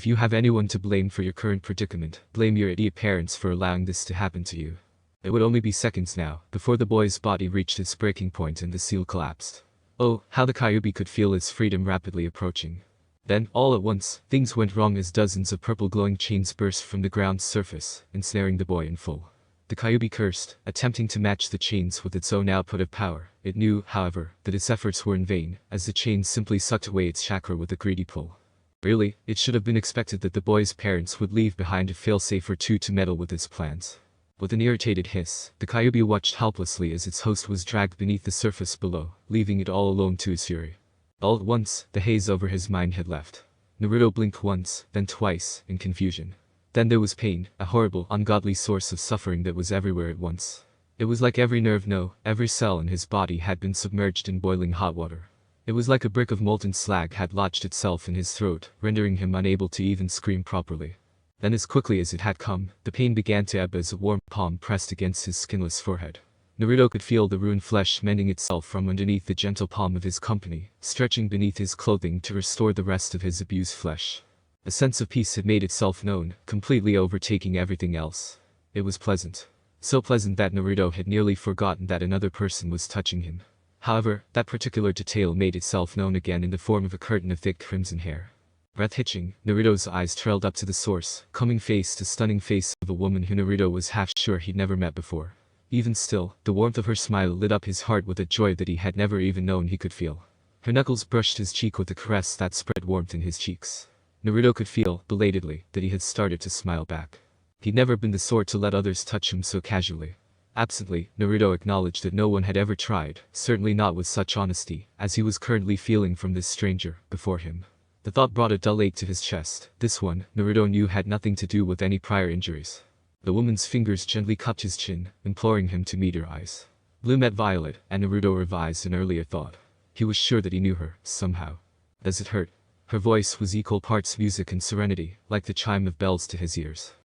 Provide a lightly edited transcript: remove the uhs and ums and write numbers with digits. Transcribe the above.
you have anyone to blame for your current predicament, blame your idiot parents for allowing this to happen to you. It would only be seconds now, before the boy's body reached its breaking point and the seal collapsed. Oh, how the Kyuubi could feel its freedom rapidly approaching. Then, all at once, things went wrong as dozens of purple glowing chains burst from the ground's surface, ensnaring the boy in full. The Kyuubi cursed, attempting to match the chains with its own output of power. It knew, however, that its efforts were in vain, as the chains simply sucked away its chakra with a greedy pull. Really, it should have been expected that the boy's parents would leave behind a failsafe or two to meddle with its plans. With an irritated hiss, the Kyuubi watched helplessly as its host was dragged beneath the surface below, leaving it all alone to his fury. All at once, the haze over his mind had left. Naruto blinked once, then twice, in confusion. Then there was pain, a horrible, ungodly source of suffering that was everywhere at once. It was like every nerve, no, every cell in his body had been submerged in boiling hot water. It was like a brick of molten slag had lodged itself in his throat, rendering him unable to even scream properly. Then as quickly as it had come, the pain began to ebb as a warm palm pressed against his skinless forehead. Naruto could feel the ruined flesh mending itself from underneath the gentle palm of his company, stretching beneath his clothing to restore the rest of his abused flesh. A sense of peace had made itself known, completely overtaking everything else. It was pleasant. So pleasant that Naruto had nearly forgotten that another person was touching him. However, that particular detail made itself known again in the form of a curtain of thick crimson hair. Breath-hitching, Naruto's eyes trailed up to the source, coming face to stunning face of a woman who Naruto was half sure he'd never met before. Even still, the warmth of her smile lit up his heart with a joy that he had never even known he could feel. Her knuckles brushed his cheek with a caress that spread warmth in his cheeks. Naruto could feel, belatedly, that he had started to smile back. He'd never been the sort to let others touch him so casually. Absently, Naruto acknowledged that no one had ever tried, certainly not with such honesty, as he was currently feeling from this stranger, before him. The thought brought a dull ache to his chest. This one, Naruto knew, had nothing to do with any prior injuries. The woman's fingers gently cupped his chin, imploring him to meet her eyes. Blue met violet, and Naruto revised an earlier thought. He was sure that he knew her, somehow. Does it hurt? Her voice was equal parts music and serenity, like the chime of bells to his ears.